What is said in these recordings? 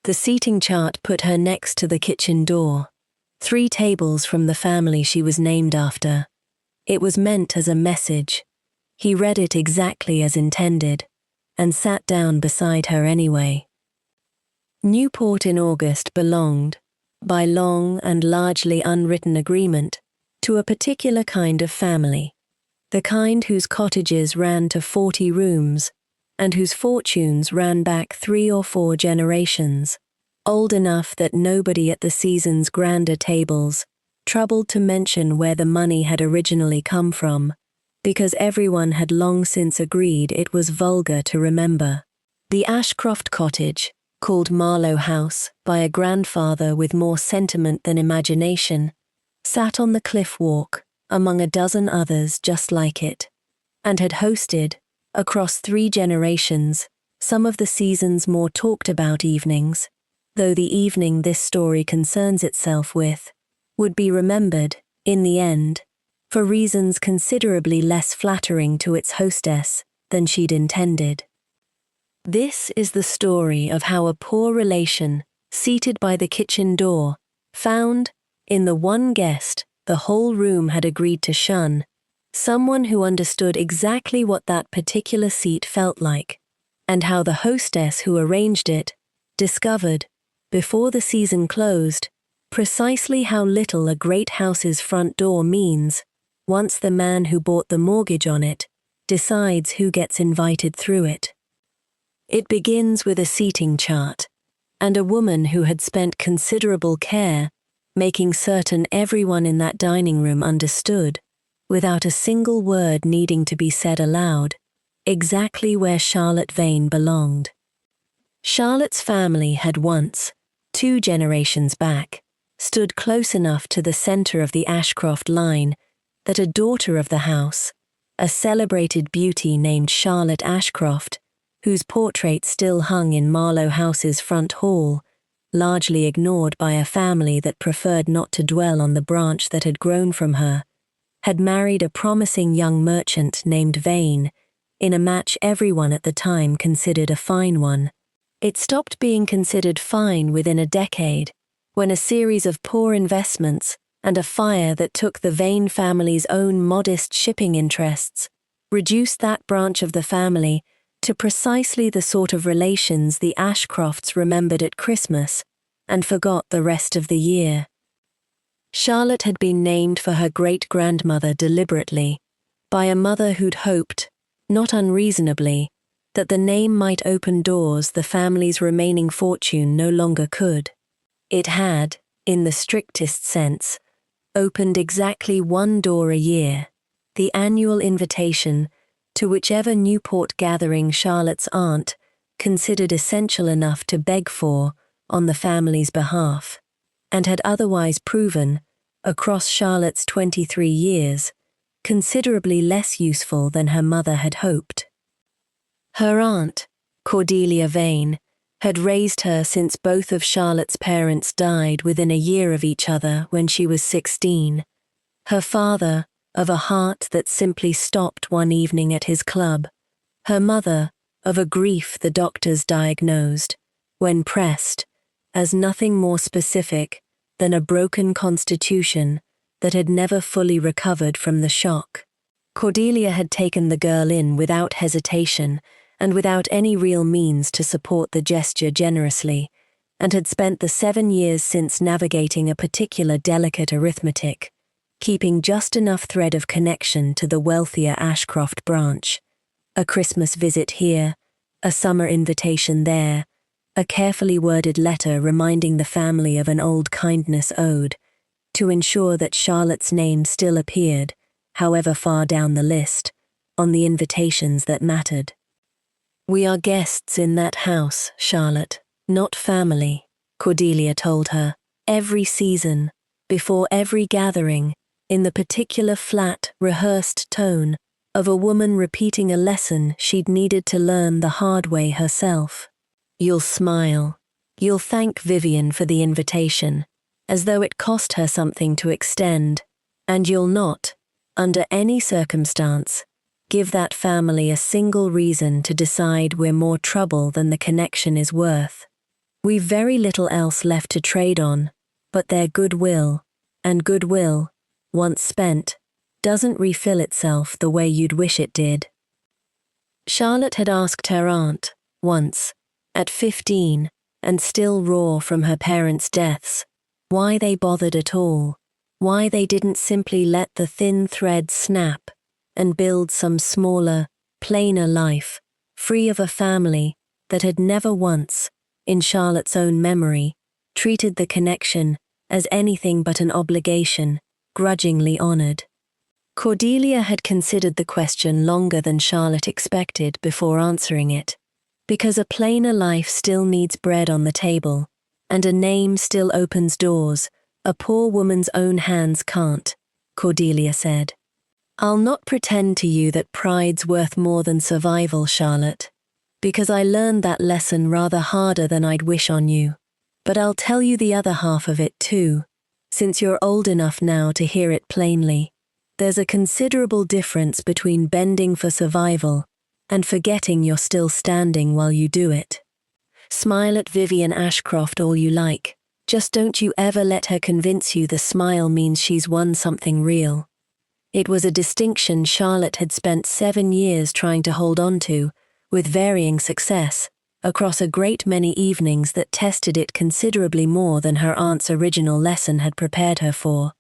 The seating chart put her next to the kitchen door, 3 tables from the family she was named after. It was meant as a message. He read it exactly as intended, and sat down beside her anyway. Newport in August belonged, by long and largely unwritten agreement, to a particular kind of family, the kind whose cottages ran to 40 rooms, and whose fortunes ran back 3 or 4 generations, old enough that nobody at the season's grander tables troubled to mention where the money had originally come from, because everyone had long since agreed it was vulgar to remember. The Ashcroft cottage, called Marlowe House by a grandfather with more sentiment than imagination, sat on the cliff walk among a dozen others just like it, and had hosted, across 3 generations, some of the season's more talked-about evenings, though the evening this story concerns itself with would be remembered, in the end, for reasons considerably less flattering to its hostess than she'd intended. This is the story of how a poor relation, seated by the kitchen door, found, in the one guest the whole room had agreed to shun, someone who understood exactly what that particular seat felt like, and how the hostess who arranged it discovered, before the season closed, precisely how little a great house's front door means once the man who bought the mortgage on it decides who gets invited through it. It begins with a seating chart, and a woman who had spent considerable care making certain everyone in that dining room understood, without a single word needing to be said aloud, exactly where Charlotte Vane belonged. Charlotte's family had once, 2 generations back, stood close enough to the center of the Ashcroft line that a daughter of the house, a celebrated beauty named Charlotte Ashcroft, whose portrait still hung in Marlowe House's front hall, largely ignored by a family that preferred not to dwell on the branch that had grown from her, had married a promising young merchant named Vane, in a match everyone at the time considered a fine one. It stopped being considered fine within a decade, when a series of poor investments and a fire that took the Vane family's own modest shipping interests reduced that branch of the family to precisely the sort of relations the Ashcrofts remembered at Christmas and forgot the rest of the year. Charlotte had been named for her great-grandmother deliberately, by a mother who'd hoped, not unreasonably, that the name might open doors the family's remaining fortune no longer could. It had, in the strictest sense, opened exactly 1 door a year, the annual invitation to whichever Newport gathering Charlotte's aunt considered essential enough to beg for on the family's behalf, and had otherwise proven, across Charlotte's 23 years, considerably less useful than her mother had hoped. Her aunt, Cordelia Vane, had raised her since both of Charlotte's parents died within a year of each other when she was 16. Her father, of a heart that simply stopped one evening at his club. Her mother, of a grief the doctors diagnosed, when pressed, as nothing more specific than a broken constitution that had never fully recovered from the shock. Cordelia had taken the girl in without hesitation and without any real means to support the gesture generously, and had spent the 7 years since navigating a particular delicate arithmetic, keeping just enough thread of connection to the wealthier Ashcroft branch. A Christmas visit here, a summer invitation there, a carefully worded letter reminding the family of an old kindness owed, to ensure that Charlotte's name still appeared, however far down the list, on the invitations that mattered. "We are guests in that house, Charlotte, not family," Cordelia told her, every season, before every gathering, in the particular flat, rehearsed tone of a woman repeating a lesson she'd needed to learn the hard way herself. "You'll smile. You'll thank Vivian for the invitation, as though it cost her something to extend, and you'll not, under any circumstance, give that family a single reason to decide we're more trouble than the connection is worth. We've very little else left to trade on, but their goodwill, and goodwill, once spent, doesn't refill itself the way you'd wish it did. Charlotte had asked her aunt, once, at 15, and still raw from her parents' deaths, why they bothered at all, why they didn't simply let the thin thread snap and build some smaller, plainer life, free of a family that had never once, in Charlotte's own memory, treated the connection as anything but an obligation, grudgingly honored. Cordelia had considered the question longer than Charlotte expected before answering it, because a plainer life still needs bread on the table, and a name still opens doors a poor woman's own hands can't, Cordelia said. I'll not pretend to you that pride's worth more than survival, Charlotte, because I learned that lesson rather harder than I'd wish on you. But I'll tell you the other half of it too, since you're old enough now to hear it plainly. There's a considerable difference between bending for survival and forgetting you're still standing while you do it. Smile at Vivian Ashcroft all you like, just don't you ever let her convince you the smile means she's won something real. It was a distinction Charlotte had spent 7 years trying to hold on to, with varying success, across a great many evenings that tested it considerably more than her aunt's original lesson had prepared her for.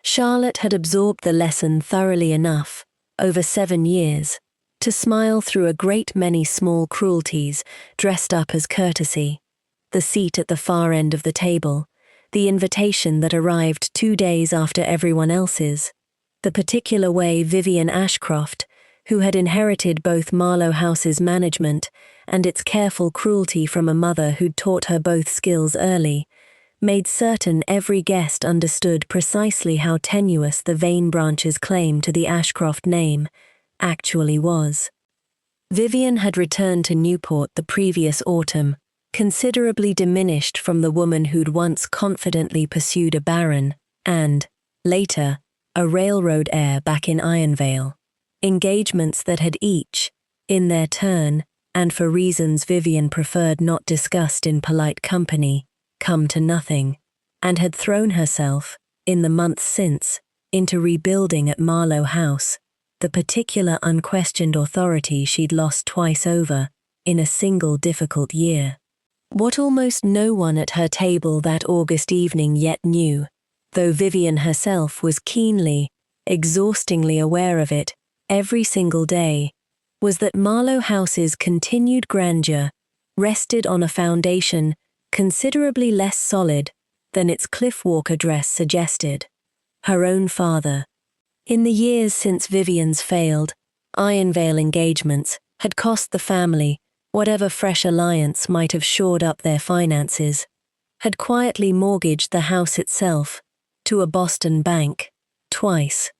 Charlotte had absorbed the lesson thoroughly enough, over 7 years, to smile through a great many small cruelties dressed up as courtesy, the seat at the far end of the table, the invitation that arrived 2 days after everyone else's, the particular way Vivian Ashcroft, who had inherited both Marlowe House's management and its careful cruelty from a mother who'd taught her both skills early, made certain every guest understood precisely how tenuous the Vane branch's claim to the Ashcroft name actually was. Vivian had returned to Newport the previous autumn, considerably diminished from the woman who'd once confidently pursued a baron and, later, a railroad heir back in Ironvale. Engagements that had each, in their turn, and for reasons Vivian preferred not discussed in polite company, come to nothing, and had thrown herself, in the months since, into rebuilding at Marlowe House, the particular unquestioned authority she'd lost twice over, in a single difficult year. What almost no one at her table that August evening yet knew, though Vivian herself was keenly, exhaustingly aware of it every single day, was that Marlowe House's continued grandeur rested on a foundation considerably less solid than its cliff-walk address suggested. Her own father. In the years since Vivian's failed, Ironvale engagements had cost the family whatever fresh alliance might have shored up their finances, had quietly mortgaged the house itself to a Boston bank, twice,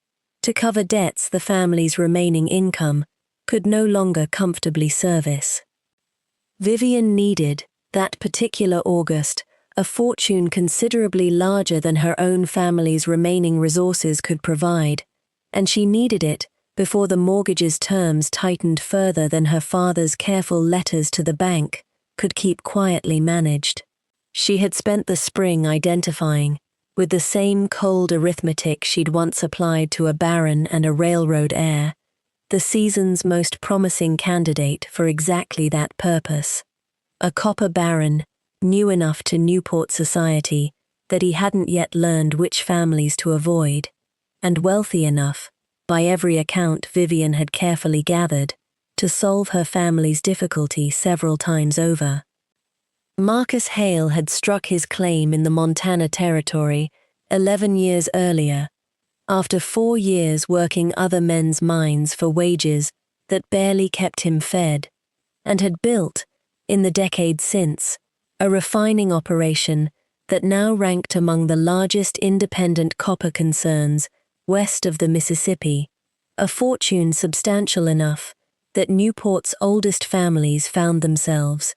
to cover debts the family's remaining income could no longer comfortably service. Vivian needed, that particular August, a fortune considerably larger than her own family's remaining resources could provide, and she needed it before the mortgage's terms tightened further than her father's careful letters to the bank could keep quietly managed. She had spent the spring identifying, with the same cold arithmetic she'd once applied to a baron and a railroad heir, the season's most promising candidate for exactly that purpose. A copper baron, new enough to Newport society that he hadn't yet learned which families to avoid, and wealthy enough, by every account Vivian had carefully gathered, to solve her family's difficulty several times over. Marcus Hale had struck his claim in the Montana Territory 11 years earlier, after 4 years working other men's mines for wages that barely kept him fed, and had built, in the decade since, a refining operation that now ranked among the largest independent copper concerns west of the Mississippi, a fortune substantial enough that Newport's oldest families found themselves,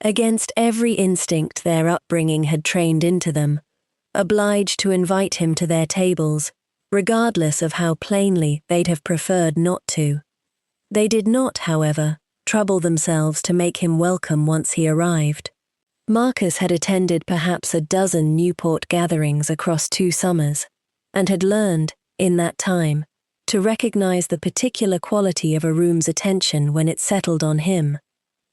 against every instinct their upbringing had trained into them, obliged to invite him to their tables, regardless of how plainly they'd have preferred not to. They did not, however, trouble themselves to make him welcome once he arrived. Marcus had attended perhaps a dozen Newport gatherings across 2 summers, and had learned, in that time, to recognize the particular quality of a room's attention when it settled on him.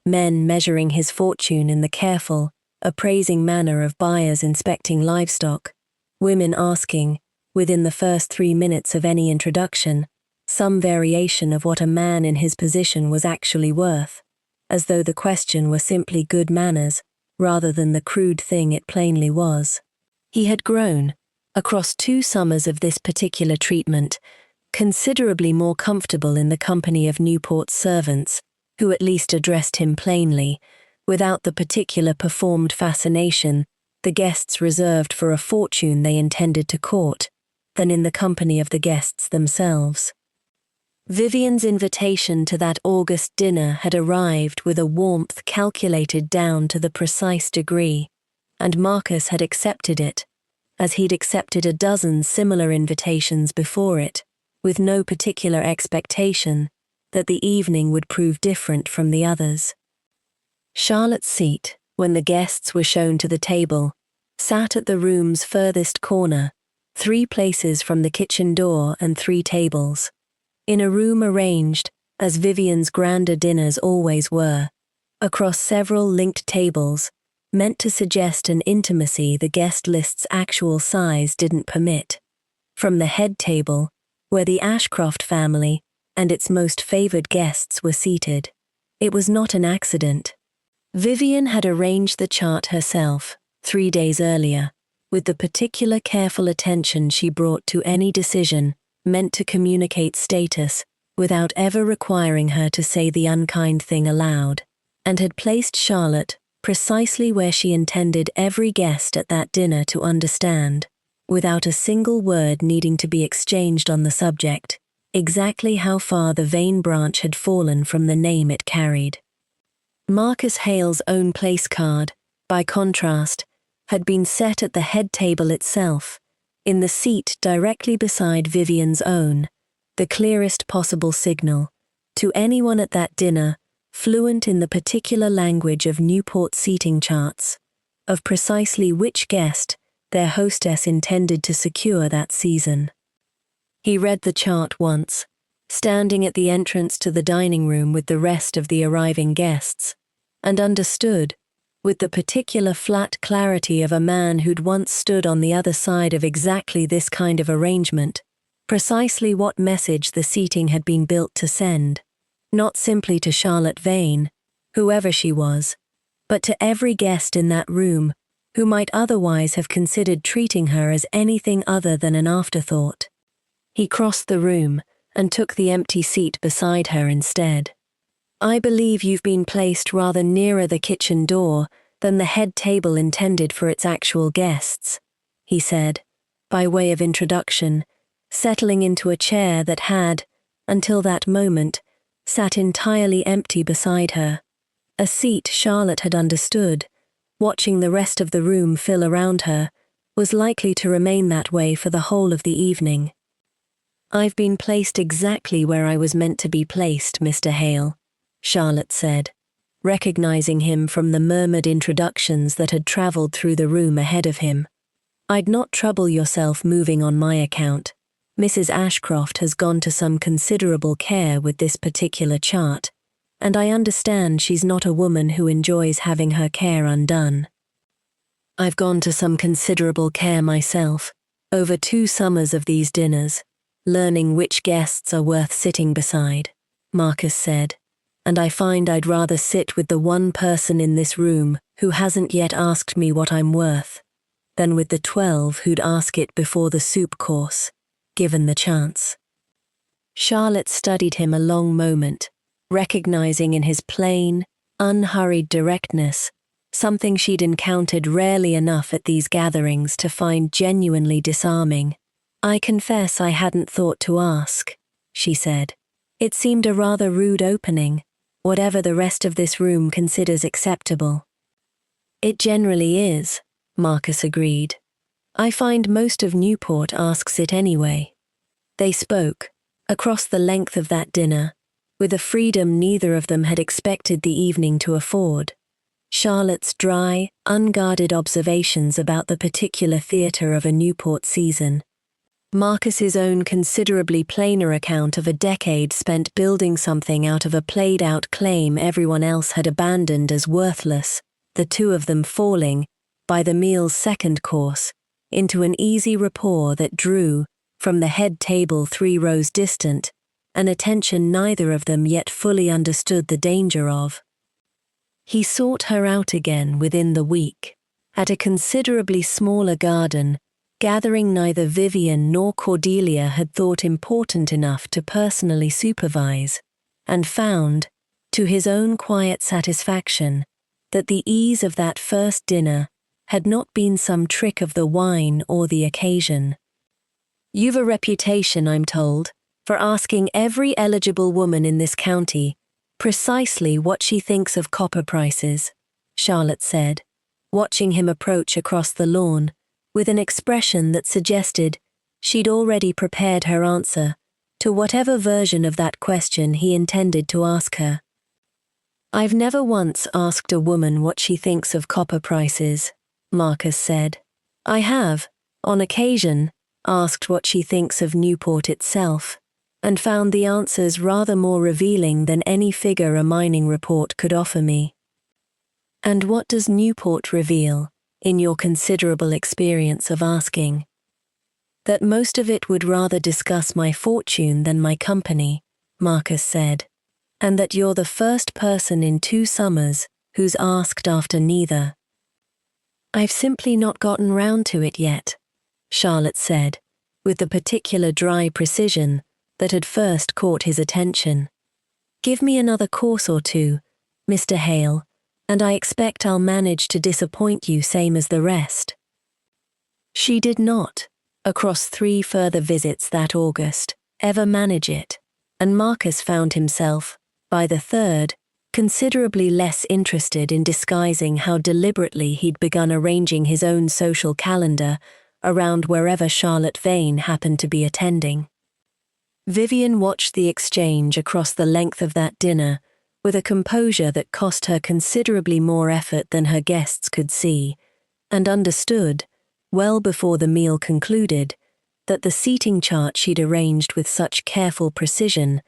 Men measuring his fortune in the careful, appraising manner of buyers inspecting livestock, women asking, within the first 3 minutes of any introduction, some variation of what a man in his position was actually worth, as though the question were simply good manners, rather than the crude thing it plainly was. He had grown, across 2 summers of this particular treatment, considerably more comfortable in the company of Newport's servants, who at least addressed him plainly, without the particular performed fascination the guests reserved for a fortune they intended to court, than in the company of the guests themselves. Vivian's invitation to that August dinner had arrived with a warmth calculated down to the precise degree, and Marcus had accepted it, as he'd accepted a dozen similar invitations before it, with no particular expectation that the evening would prove different from the others. Charlotte's seat, when the guests were shown to the table, sat at the room's furthest corner, 3 places from the kitchen door and 3 tables, in a room arranged, as Vivian's grander dinners always were, across several linked tables, meant to suggest an intimacy the guest list's actual size didn't permit. From the head table, where the Ashcroft family and its most favored guests were seated, it was not an accident. Vivian had arranged the chart herself, 3 days earlier, with the particular careful attention she brought to any decision meant to communicate status without ever requiring her to say the unkind thing aloud, and had placed Charlotte precisely where she intended every guest at that dinner to understand, without a single word needing to be exchanged on the subject, exactly how far the vain branch had fallen from the name it carried. Marcus Hale's own place card, by contrast, had been set at the head table itself, in the seat directly beside Vivian's own, the clearest possible signal, to anyone at that dinner, fluent in the particular language of Newport seating charts, of precisely which guest their hostess intended to secure that season. He read the chart once, standing at the entrance to the dining room with the rest of the arriving guests, and understood, with the particular flat clarity of a man who'd once stood on the other side of exactly this kind of arrangement, precisely what message the seating had been built to send, not simply to Charlotte Vane, whoever she was, but to every guest in that room who might otherwise have considered treating her as anything other than an afterthought. He crossed the room and took the empty seat beside her instead. "I believe you've been placed rather nearer the kitchen door than the head table intended for its actual guests," he said, by way of introduction, settling into a chair that had, until that moment, sat entirely empty beside her, a seat Charlotte had understood, watching the rest of the room fill around her, was likely to remain that way for the whole of the evening. "I've been placed exactly where I was meant to be placed, Mr. Hale," Charlotte said, recognizing him from the murmured introductions that had traveled through the room ahead of him. "I'd not trouble yourself moving on my account. Mrs. Ashcroft has gone to some considerable care with this particular chart, and I understand she's not a woman who enjoys having her care undone." "I've gone to some considerable care myself, over 2 summers of these dinners, learning which guests are worth sitting beside," Marcus said, "and I find I'd rather sit with the one person in this room who hasn't yet asked me what I'm worth, than with the 12 who'd ask it before the soup course, given the chance." Charlotte studied him a long moment, recognizing in his plain, unhurried directness something she'd encountered rarely enough at these gatherings to find genuinely disarming. "I confess I hadn't thought to ask," she said. "It seemed a rather rude opening, whatever the rest of this room considers acceptable." "It generally is," Marcus agreed. "I find most of Newport asks it anyway." They spoke, across the length of that dinner, with a freedom neither of them had expected the evening to afford, Charlotte's dry, unguarded observations about the particular theatre of a Newport season. Marcus's own considerably plainer account of a decade spent building something out of a played-out claim everyone else had abandoned as worthless, the two of them falling, by the meal's second course, into an easy rapport that drew, from the head table 3 rows distant, an attention neither of them yet fully understood the danger of. He sought her out again within the week, at a considerably smaller garden, gathering neither Vivian nor Cordelia had thought important enough to personally supervise, and found, to his own quiet satisfaction, that the ease of that first dinner had not been some trick of the wine or the occasion. "You've a reputation, I'm told, for asking every eligible woman in this county precisely what she thinks of copper prices," Charlotte said, watching him approach across the lawn, with an expression that suggested she'd already prepared her answer to whatever version of that question he intended to ask her. "I've never once asked a woman what she thinks of copper prices," Marcus said. "I have, on occasion, asked what she thinks of Newport itself, and found the answers rather more revealing than any figure a mining report could offer me." "And what does Newport reveal, in your considerable experience of asking?" "That most of it would rather discuss my fortune than my company," Marcus said, "and that you're the first person in 2 summers who's asked after neither." "I've simply not gotten round to it yet," Charlotte said, with the particular dry precision that had first caught his attention. "Give me another course or 2, Mr. Hale, and I expect I'll manage to disappoint you same as the rest." She did not, across 3 further visits that August, ever manage it, and Marcus found himself, by the 3rd, considerably less interested in disguising how deliberately he'd begun arranging his own social calendar around wherever Charlotte Vane happened to be attending. Vivian watched the exchange across the length of that dinner with a composure that cost her considerably more effort than her guests could see, and understood, well before the meal concluded, that the seating chart she'd arranged with such careful precision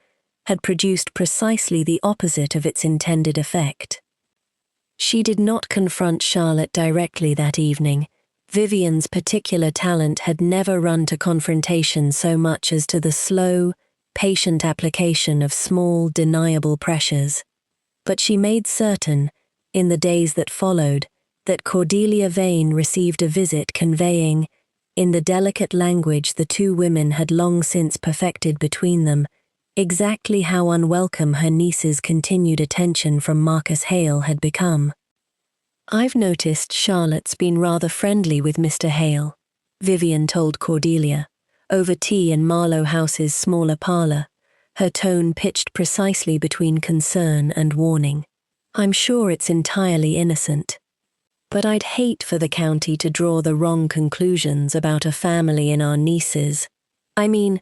had produced precisely the opposite of its intended effect. She did not confront Charlotte directly that evening. Vivian's particular talent had never run to confrontation so much as to the slow, patient application of small, deniable pressures. But she made certain, in the days that followed, that Cordelia Vane received a visit conveying, in the delicate language the 2 women had long since perfected between them, exactly how unwelcome her niece's continued attention from Marcus Hale had become. "I've noticed Charlotte's been rather friendly with Mr. Hale," Vivian told Cordelia, over tea in Marlowe House's smaller parlour, her tone pitched precisely between concern and warning. "I'm sure it's entirely innocent. But I'd hate for the county to draw the wrong conclusions about a family in our niece's. I mean,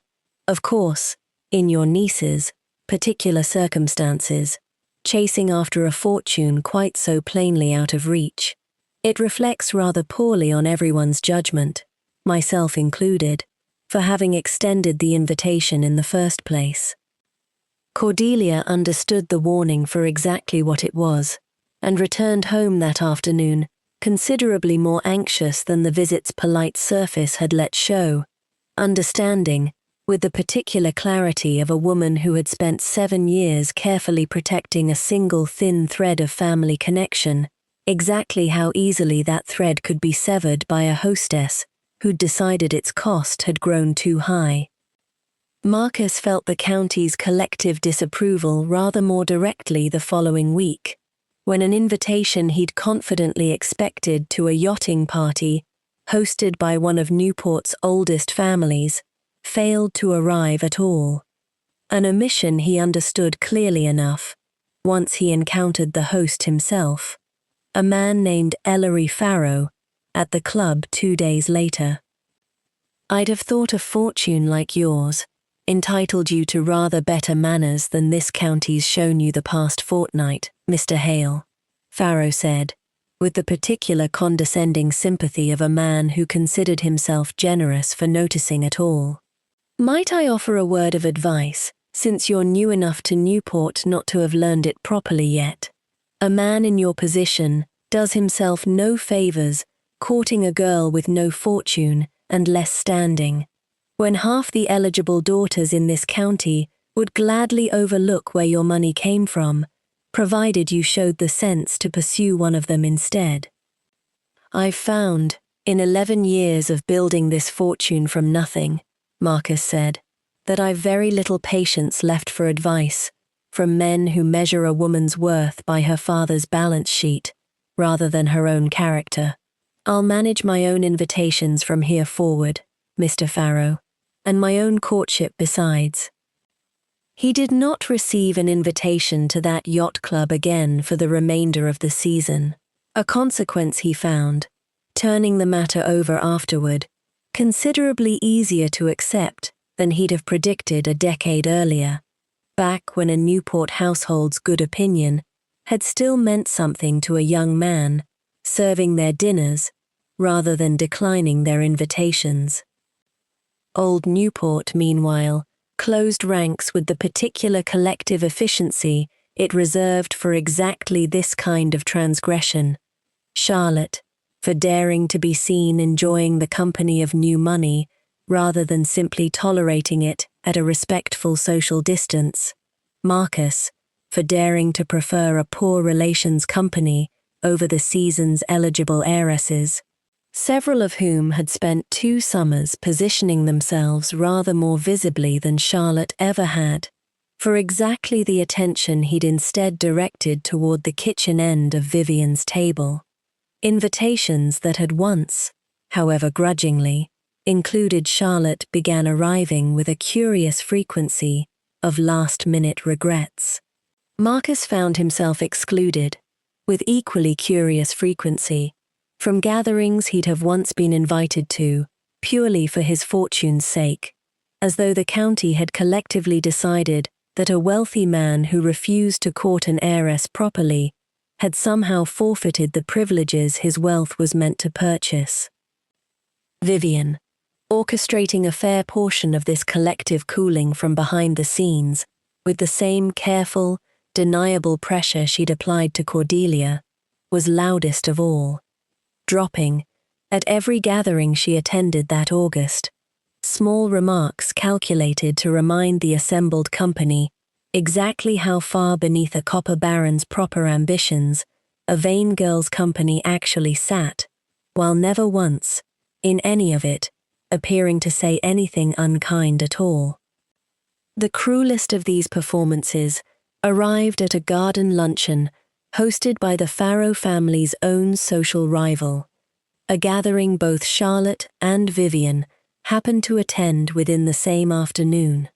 of course, in your niece's particular circumstances, chasing after a fortune quite so plainly out of reach. It reflects rather poorly on everyone's judgment, myself included, for having extended the invitation in the first place." Cordelia understood the warning for exactly what it was, and returned home that afternoon, considerably more anxious than the visit's polite surface had let show, understanding, with the particular clarity of a woman who had spent 7 years carefully protecting a single thin thread of family connection, exactly how easily that thread could be severed by a hostess who'd decided its cost had grown too high. Marcus felt the county's collective disapproval rather more directly the following week, when an invitation he'd confidently expected to a yachting party, hosted by one of Newport's oldest families, failed to arrive at all, an omission he understood clearly enough, once he encountered the host himself, a man named Ellery Farrow, at the club 2 days later. "I'd have thought a fortune like yours entitled you to rather better manners than this county's shown you the past fortnight, Mr. Hale," Farrow said, with the particular condescending sympathy of a man who considered himself generous for noticing at all. "Might I offer a word of advice, since you're new enough to Newport not to have learned it properly yet? A man in your position does himself no favors courting a girl with no fortune and less standing, when half the eligible daughters in this county would gladly overlook where your money came from, provided you showed the sense to pursue one of them instead. I've found, in 11 years of building this fortune from nothing," Marcus said, "that I've very little patience left for advice from men who measure a woman's worth by her father's balance sheet rather than her own character. I'll manage my own invitations from here forward, Mr. Farrow, and my own courtship besides." He did not receive an invitation to that yacht club again for the remainder of the season, a consequence he found, turning the matter over afterward, considerably easier to accept than he'd have predicted a decade earlier, back when a Newport household's good opinion had still meant something to a young man, serving their dinners rather than declining their invitations. Old Newport, meanwhile, closed ranks with the particular collective efficiency it reserved for exactly this kind of transgression. Charlotte, for daring to be seen enjoying the company of new money rather than simply tolerating it at a respectful social distance. Marcus, for daring to prefer a poor relation's company over the season's eligible heiresses, several of whom had spent 2 summers positioning themselves rather more visibly than Charlotte ever had, for exactly the attention he'd instead directed toward the kitchen end of Vivian's table. Invitations that had once, however grudgingly, included Charlotte began arriving with a curious frequency of last-minute regrets. Marcus found himself excluded, with equally curious frequency, from gatherings he'd have once been invited to, purely for his fortune's sake, as though the county had collectively decided that a wealthy man who refused to court an heiress properly had somehow forfeited the privileges his wealth was meant to purchase. Vivian, orchestrating a fair portion of this collective cooling from behind the scenes, with the same careful, deniable pressure she'd applied to Cordelia, was loudest of all, dropping, at every gathering she attended that August, small remarks calculated to remind the assembled company exactly how far beneath a copper baron's proper ambitions a vain girl's company actually sat, while never once, in any of it, appearing to say anything unkind at all. The cruelest of these performances arrived at a garden luncheon hosted by the Farrow family's own social rival, a gathering both Charlotte and Vivian happened to attend within the same afternoon.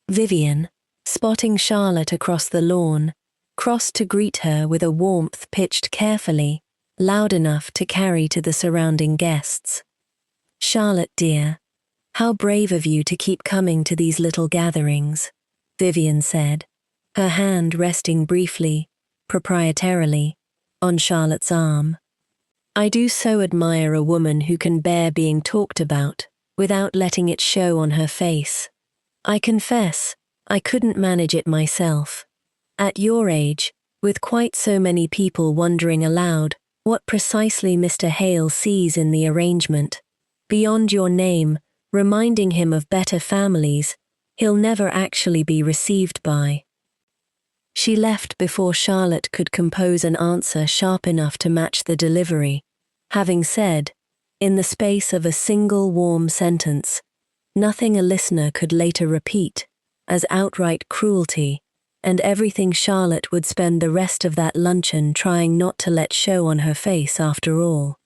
Vivian, spotting Charlotte across the lawn, crossed to greet her with a warmth pitched carefully, loud enough to carry to the surrounding guests. "Charlotte, dear, how brave of you to keep coming to these little gatherings," Vivian said, her hand resting briefly, proprietarily, on Charlotte's arm. "I do so admire a woman who can bear being talked about without letting it show on her face. I confess, I couldn't manage it myself. At your age, with quite so many people wondering aloud what precisely Mr. Hale sees in the arrangement, beyond your name, reminding him of better families he'll never actually be received by." She left before Charlotte could compose an answer sharp enough to match the delivery, having said, in the space of a single warm sentence, nothing a listener could later repeat as outright cruelty, and everything Charlotte would spend the rest of that luncheon trying not to let show on her face after all.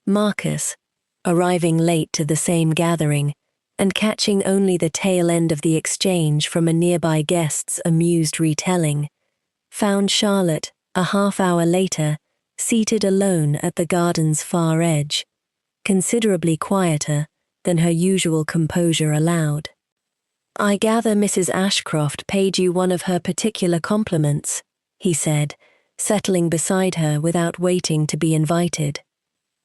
Marcus, arriving late to the same gathering, and catching only the tail end of the exchange from a nearby guest's amused retelling, found Charlotte, a half-hour later, seated alone at the garden's far edge, considerably quieter than her usual composure allowed. "I gather Mrs. Ashcroft paid you one of her particular compliments," he said, settling beside her without waiting to be invited.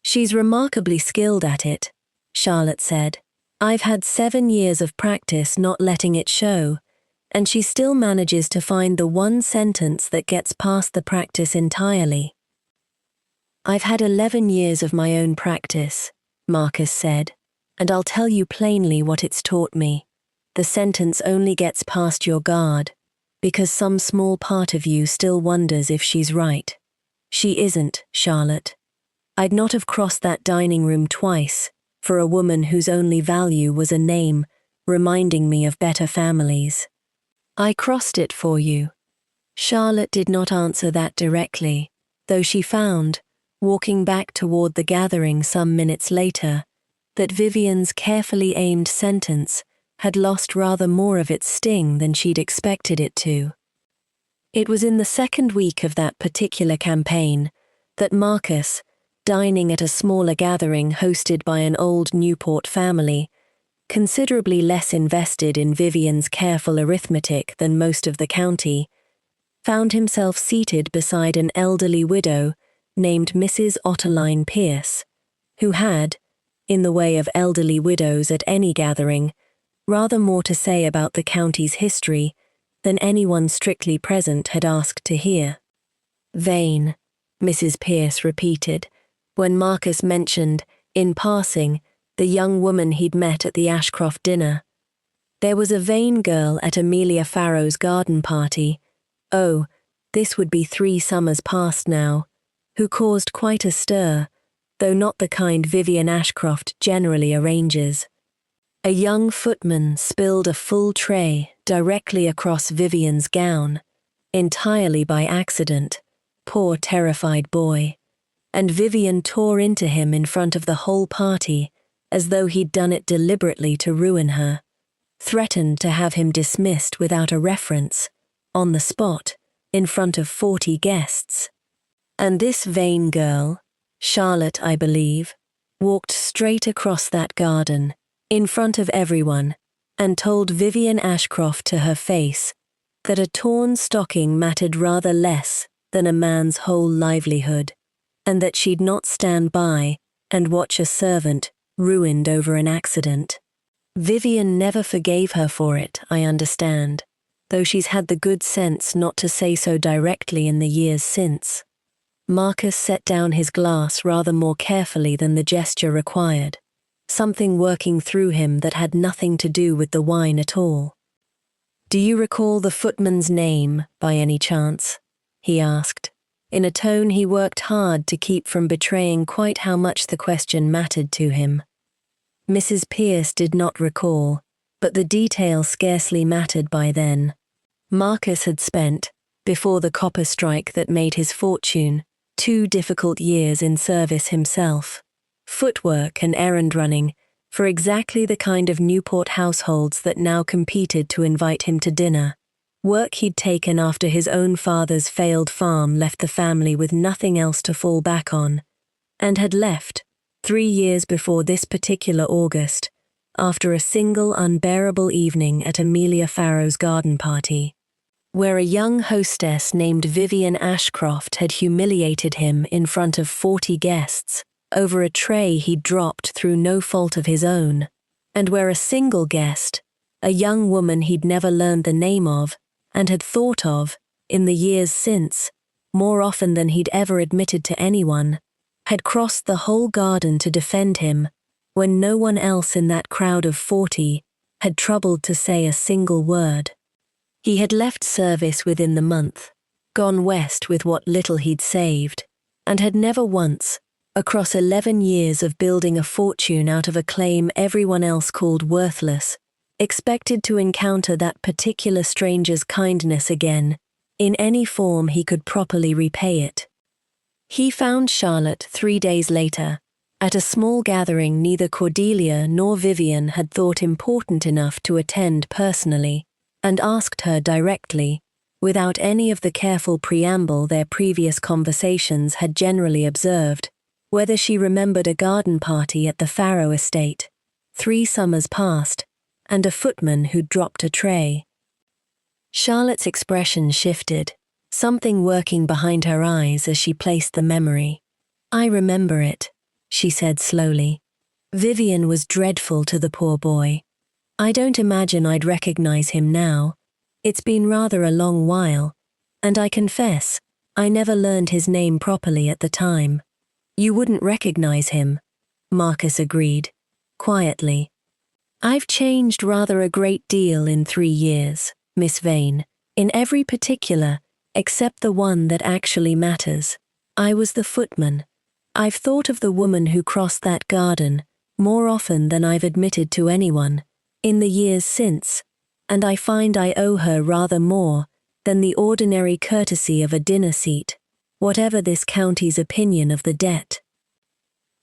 "She's remarkably skilled at it," Charlotte said. "I've had 7 years of practice not letting it show, and she still manages to find the one sentence that gets past the practice entirely." "I've had 11 years of my own practice," Marcus said, "and I'll tell you plainly what it's taught me. The sentence only gets past your guard, because some small part of you still wonders if she's right. She isn't, Charlotte. I'd not have crossed that dining room twice for a woman whose only value was a name reminding me of better families. I crossed it for you." Charlotte did not answer that directly, though she found, walking back toward the gathering some minutes later, that Vivian's carefully aimed sentence had lost rather more of its sting than she'd expected it to. It was in the second week of that particular campaign that Marcus, dining at a smaller gathering hosted by an old Newport family, considerably less invested in Vivian's careful arithmetic than most of the county, found himself seated beside an elderly widow named Mrs. Otterline Pierce, who had, in the way of elderly widows at any gathering, rather more to say about the county's history than anyone strictly present had asked to hear. "Vain," Mrs. Pierce repeated, when Marcus mentioned, in passing, the young woman he'd met at the Ashcroft dinner. There was a vain girl at Amelia Farrow's garden party, oh, this would be 3 summers past now, who caused quite a stir, though not the kind Vivian Ashcroft generally arranges. A young footman spilled a full tray directly across Vivian's gown, entirely by accident, poor terrified boy, and Vivian tore into him in front of the whole party as though he'd done it deliberately to ruin her, threatened to have him dismissed without a reference, on the spot, in front of 40 guests. And this vain girl, Charlotte, I believe, walked straight across that garden, in front of everyone, and told Vivian Ashcroft to her face that a torn stocking mattered rather less than a man's whole livelihood, and that she'd not stand by and watch a servant ruined over an accident. Vivian never forgave her for it, I understand, though she's had the good sense not to say so directly in the years since. Marcus set down his glass rather more carefully than the gesture required, something working through him that had nothing to do with the wine at all. "Do you recall the footman's name, by any chance?" he asked, in a tone he worked hard to keep from betraying quite how much the question mattered to him. Mrs. Pierce did not recall, but the detail scarcely mattered by then. Marcus had spent, before the copper strike that made his fortune, 2 difficult years in service himself, footwork and errand running, for exactly the kind of Newport households that now competed to invite him to dinner, work he'd taken after his own father's failed farm left the family with nothing else to fall back on, and had left, 3 years before this particular August, after a single unbearable evening at Amelia Farrow's garden party, where a young hostess named Vivian Ashcroft had humiliated him in front of 40 guests over a tray he'd dropped through no fault of his own, and where a single guest, a young woman he'd never learned the name of and had thought of, in the years since, more often than he'd ever admitted to anyone, had crossed the whole garden to defend him, when no one else in that crowd of 40 had troubled to say a single word. He had left service within the month, gone west with what little he'd saved, and had never once, across 11 years of building a fortune out of a claim everyone else called worthless, expected to encounter that particular stranger's kindness again, in any form he could properly repay it. He found Charlotte 3 days later, at a small gathering neither Cordelia nor Vivian had thought important enough to attend personally, and asked her directly, without any of the careful preamble their previous conversations had generally observed, whether she remembered a garden party at the Farrow estate, 3 summers past, and a footman who'd dropped a tray. Charlotte's expression shifted, something working behind her eyes as she placed the memory. "I remember it," she said slowly. "Vivian was dreadful to the poor boy. I don't imagine I'd recognize him now. It's been rather a long while, and I confess, I never learned his name properly at the time." "You wouldn't recognize him," Marcus agreed, quietly. "I've changed rather a great deal in 3 years, Miss Vane, in every particular, except the one that actually matters. I was the footman. I've thought of the woman who crossed that garden more often than I've admitted to anyone, in the years since, and I find I owe her rather more than the ordinary courtesy of a dinner seat, whatever this county's opinion of the debt."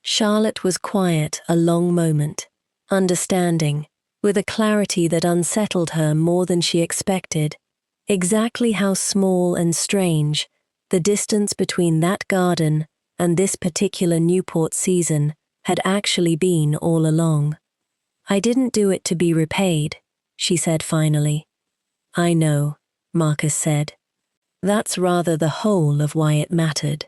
Charlotte was quiet a long moment, understanding, with a clarity that unsettled her more than she expected, exactly how small and strange the distance between that garden and this particular Newport season had actually been all along. "I didn't do it to be repaid," she said finally. "I know," Marcus said. "That's rather the whole of why it mattered."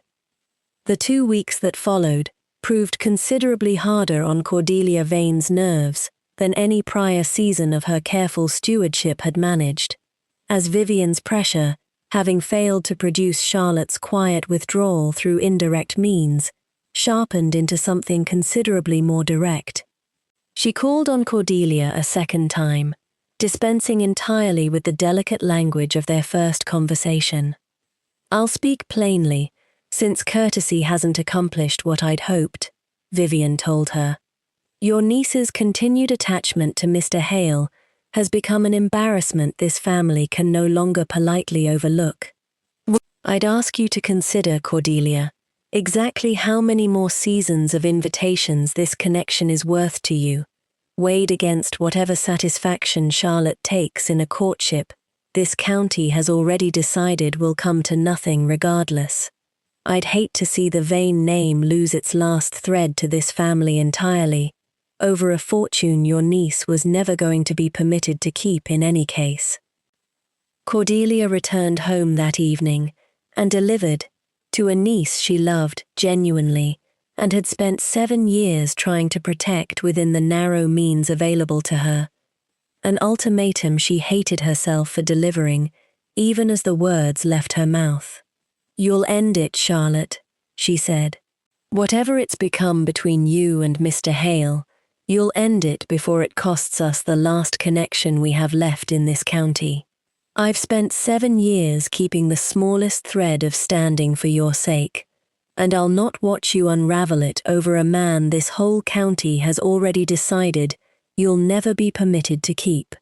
The 2 weeks that followed proved considerably harder on Cordelia Vane's nerves than any prior season of her careful stewardship had managed, as Vivian's pressure, having failed to produce Charlotte's quiet withdrawal through indirect means, sharpened into something considerably more direct. She called on Cordelia a second time, dispensing entirely with the delicate language of their first conversation. "I'll speak plainly, since courtesy hasn't accomplished what I'd hoped," Vivian told her. "Your niece's continued attachment to Mr. Hale has become an embarrassment this family can no longer politely overlook. I'd ask you to consider, Cordelia, exactly how many more seasons of invitations this connection is worth to you, weighed against whatever satisfaction Charlotte takes in a courtship this county has already decided will come to nothing regardless. I'd hate to see the Vane name lose its last thread to this family entirely, over a fortune your niece was never going to be permitted to keep in any case." Cordelia returned home that evening and delivered, to a niece she loved genuinely and had spent 7 years trying to protect within the narrow means available to her, an ultimatum she hated herself for delivering, even as the words left her mouth. "You'll end it, Charlotte," she said. "Whatever it's become between you and Mr. Hale, you'll end it before it costs us the last connection we have left in this county. I've spent 7 years keeping the smallest thread of standing for your sake, and I'll not watch you unravel it over a man this whole county has already decided you'll never be permitted to keep."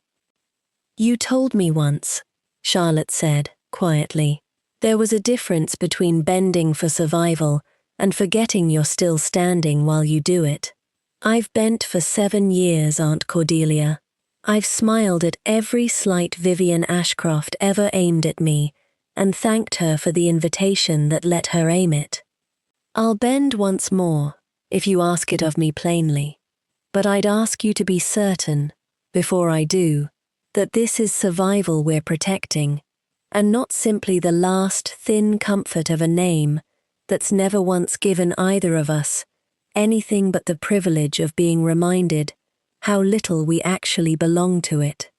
"You told me once," Charlotte said, quietly, "there was a difference between bending for survival and forgetting you're still standing while you do it. I've bent for 7 years, Aunt Cordelia. I've smiled at every slight Vivian Ashcroft ever aimed at me and thanked her for the invitation that let her aim it. I'll bend once more, if you ask it of me plainly, but I'd ask you to be certain, before I do, that this is survival we're protecting, and not simply the last thin comfort of a name that's never once given either of us anything but the privilege of being reminded how little we actually belong to it."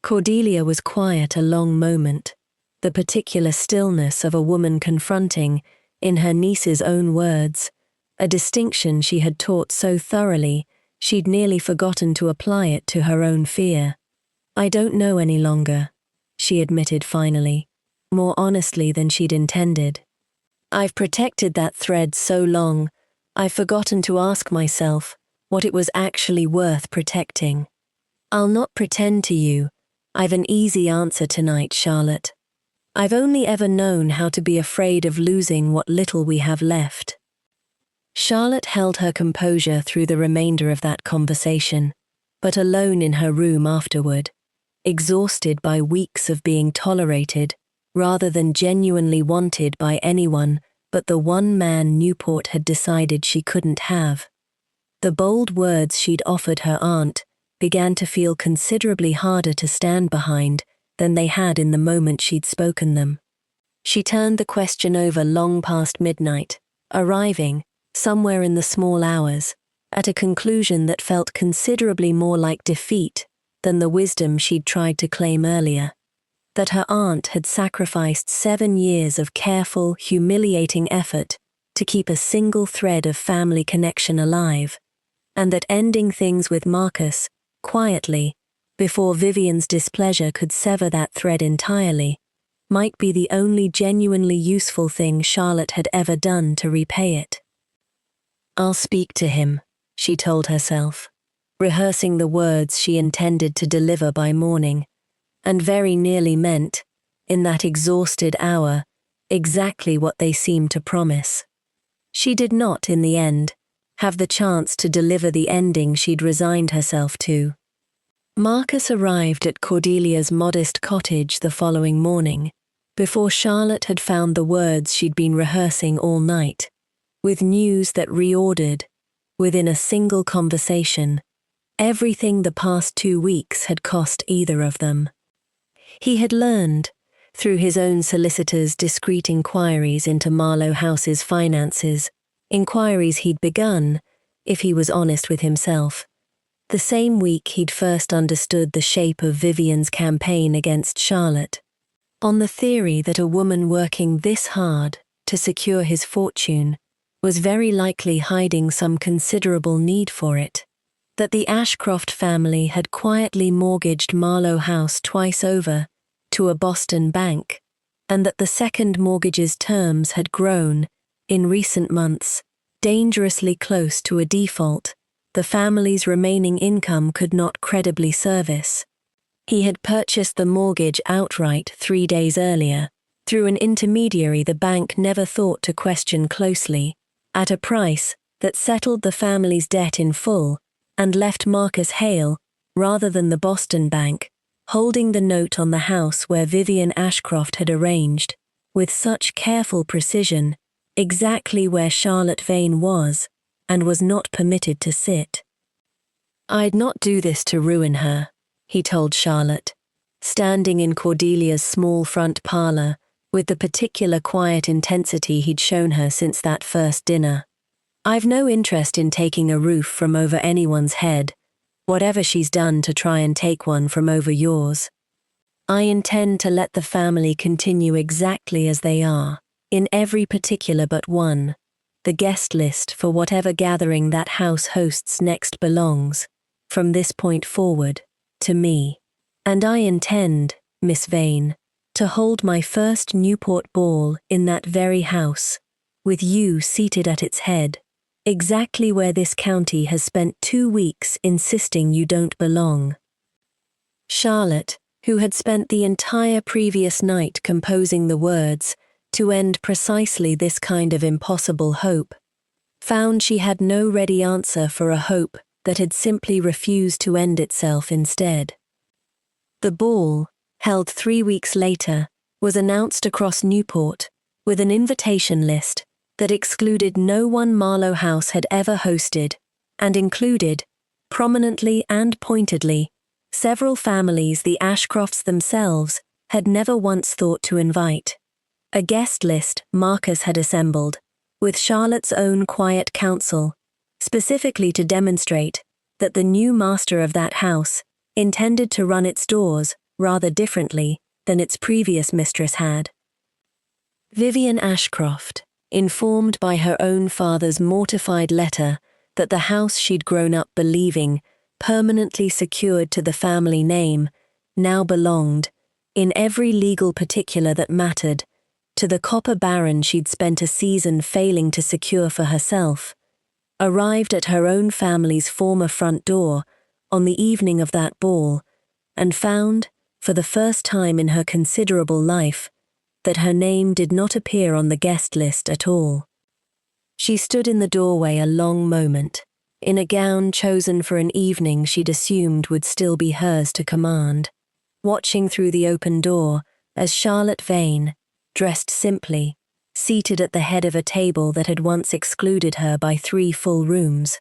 Cordelia was quiet a long moment, the particular stillness of a woman confronting, in her niece's own words, a distinction she had taught so thoroughly she'd nearly forgotten to apply it to her own fear. "I don't know any longer," she admitted finally, more honestly than she'd intended. "I've protected that thread so long, I've forgotten to ask myself what it was actually worth protecting. I'll not pretend to you I've an easy answer tonight, Charlotte. I've only ever known how to be afraid of losing what little we have left." Charlotte held her composure through the remainder of that conversation, but alone in her room afterward, exhausted by weeks of being tolerated rather than genuinely wanted by anyone but the one man Newport had decided she couldn't have. The bold words she'd offered her aunt began to feel considerably harder to stand behind than they had in the moment she'd spoken them. She turned the question over long past midnight, arriving, somewhere in the small hours, at a conclusion that felt considerably more like defeat than the wisdom she'd tried to claim earlier. That her aunt had sacrificed 7 years of careful, humiliating effort to keep a single thread of family connection alive, and that ending things with Marcus, quietly, before Vivian's displeasure could sever that thread entirely, might be the only genuinely useful thing Charlotte had ever done to repay it. "I'll speak to him," she told herself, rehearsing the words she intended to deliver by morning, and very nearly meant, in that exhausted hour, exactly what they seemed to promise. She did not, in the end, have the chance to deliver the ending she'd resigned herself to. Marcus arrived at Cordelia's modest cottage the following morning, before Charlotte had found the words she'd been rehearsing all night, with news that reordered, within a single conversation, everything the past 2 weeks had cost either of them. He had learned, through his own solicitor's discreet inquiries into Marlowe House's finances, inquiries he'd begun, if he was honest with himself, the same week he'd first understood the shape of Vivian's campaign against Charlotte, on the theory that a woman working this hard to secure his fortune was very likely hiding some considerable need for it, that the Ashcroft family had quietly mortgaged Marlowe House twice over to a Boston bank, and that the second mortgage's terms had grown, in recent months, dangerously close to a default the family's remaining income could not credibly service. He had purchased the mortgage outright 3 days earlier, through an intermediary the bank never thought to question closely, at a price that settled the family's debt in full and left Marcus Hale, rather than the Boston bank, holding the note on the house where Vivian Ashcroft had arranged, with such careful precision, exactly where Charlotte Vane was and was not permitted to sit. "I'd not do this to ruin her," he told Charlotte, standing in Cordelia's small front parlour with the particular quiet intensity he'd shown her since that first dinner. "I've no interest in taking a roof from over anyone's head, whatever she's done to try and take one from over yours. I intend to let the family continue exactly as they are, in every particular but one. The guest list for whatever gathering that house hosts next belongs, from this point forward, to me. And I intend, Miss Vane, to hold my first Newport ball in that very house, with you seated at its head, exactly where this county has spent 2 weeks insisting you don't belong." Charlotte, who had spent the entire previous night composing the words to end precisely this kind of impossible hope, found she had no ready answer for a hope that had simply refused to end itself instead. The ball, held 3 weeks later, was announced across Newport, with an invitation list that excluded no one Marlowe House had ever hosted, and included, prominently and pointedly, several families the Ashcrofts themselves had never once thought to invite. A guest list Marcus had assembled, with Charlotte's own quiet counsel, specifically to demonstrate that the new master of that house intended to run its doors rather differently than its previous mistress had. Vivian Ashcroft, informed by her own father's mortified letter that the house she'd grown up believing, permanently secured to the family name, now belonged, in every legal particular that mattered, to the copper baron she'd spent a season failing to secure for herself, arrived at her own family's former front door on the evening of that ball, and found, for the first time in her considerable life, that her name did not appear on the guest list at all. She stood in the doorway a long moment, in a gown chosen for an evening she'd assumed would still be hers to command, watching through the open door as Charlotte Vane, dressed simply, seated at the head of a table that had once excluded her by 3 full rooms,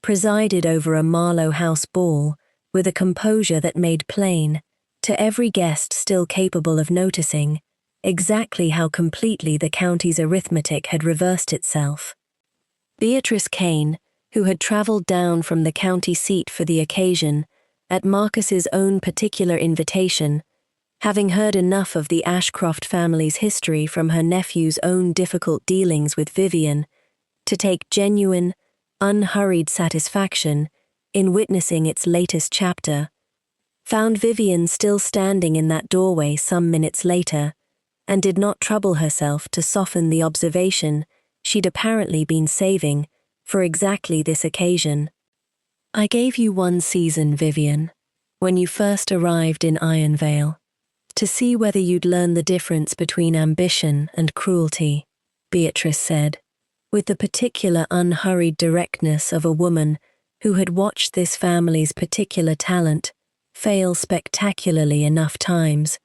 presided over a Marlowe House ball with a composure that made plain, to every guest still capable of noticing, exactly how completely the county's arithmetic had reversed itself. Beatrice Kane, who had travelled down from the county seat for the occasion, at Marcus's own particular invitation, having heard enough of the Ashcroft family's history from her nephew's own difficult dealings with Vivian, to take genuine, unhurried satisfaction in witnessing its latest chapter, found Vivian still standing in that doorway some minutes later, and did not trouble herself to soften the observation she'd apparently been saving for exactly this occasion. "I gave you one season, Vivian, when you first arrived in Ironvale, to see whether you'd learn the difference between ambition and cruelty," Beatrice said, with the particular unhurried directness of a woman who had watched this family's particular talent fail spectacularly enough times,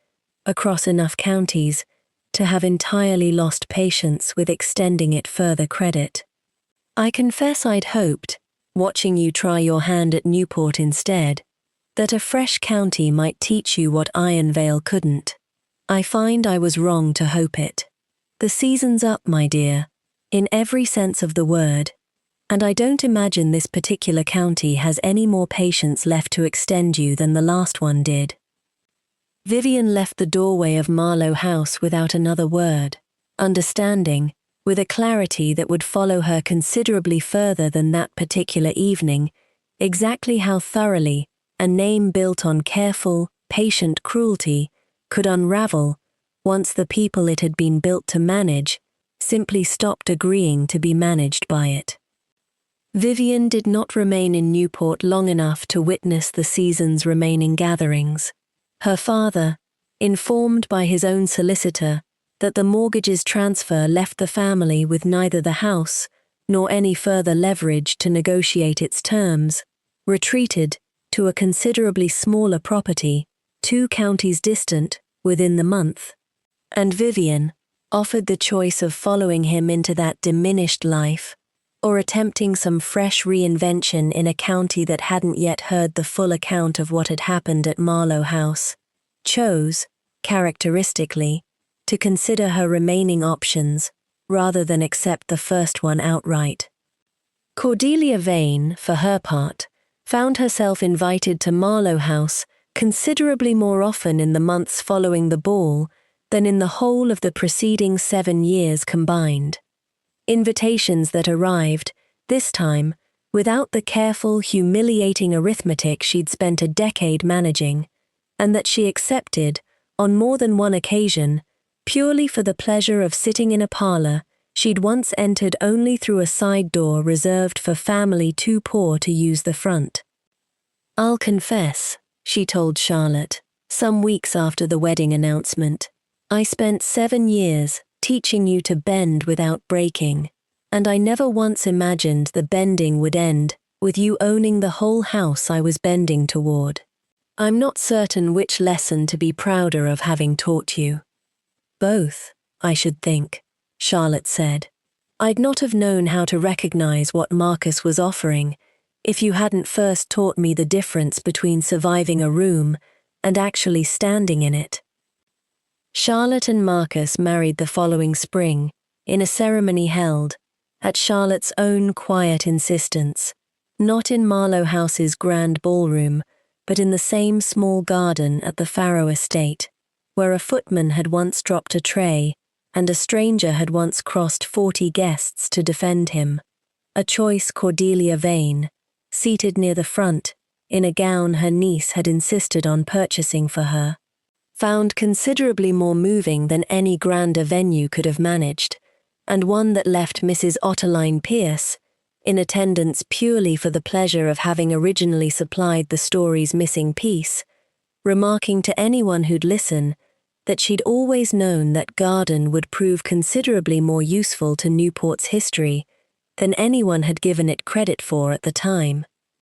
across enough counties, to have entirely lost patience with extending it further credit. "I confess I'd hoped, watching you try your hand at Newport instead, that a fresh county might teach you what Ironvale couldn't. I find I was wrong to hope it. The season's up, my dear, in every sense of the word, and I don't imagine this particular county has any more patience left to extend you than the last one did." Vivian left the doorway of Marlowe House without another word, understanding, with a clarity that would follow her considerably further than that particular evening, exactly how thoroughly a name built on careful, patient cruelty could unravel once the people it had been built to manage simply stopped agreeing to be managed by it. Vivian did not remain in Newport long enough to witness the season's remaining gatherings. Her father, informed by his own solicitor that the mortgage's transfer left the family with neither the house nor any further leverage to negotiate its terms, retreated to a considerably smaller property 2 counties distant within the month, and Vivian, offered the choice of following him into that diminished life or attempting some fresh reinvention in a county that hadn't yet heard the full account of what had happened at Marlowe House, chose, characteristically, to consider her remaining options rather than accept the first one outright. Cordelia Vane, for her part, found herself invited to Marlowe House considerably more often in the months following the ball than in the whole of the preceding 7 years combined. Invitations that arrived, this time, without the careful, humiliating arithmetic she'd spent a decade managing, and that she accepted, on more than one occasion, purely for the pleasure of sitting in a parlour she'd once entered only through a side door reserved for family too poor to use the front. "I'll confess," she told Charlotte, some weeks after the wedding announcement, "I spent 7 years teaching you to bend without breaking, and I never once imagined the bending would end with you owning the whole house I was bending toward. I'm not certain which lesson to be prouder of having taught you." "Both, I should think," Charlotte said. "I'd not have known how to recognize what Marcus was offering if you hadn't first taught me the difference between surviving a room and actually standing in it." Charlotte and Marcus married the following spring, in a ceremony held, at Charlotte's own quiet insistence, not in Marlowe House's grand ballroom, but in the same small garden at the Farrow estate, where a footman had once dropped a tray and a stranger had once crossed 40 guests to defend him, a choice Cordelia Vane, seated near the front, in a gown her niece had insisted on purchasing for her, found considerably more moving than any grander venue could have managed, and one that left Mrs. Otterline Pierce, in attendance purely for the pleasure of having originally supplied the story's missing piece, remarking to anyone who'd listen that she'd always known that garden would prove considerably more useful to Newport's history than anyone had given it credit for at the time.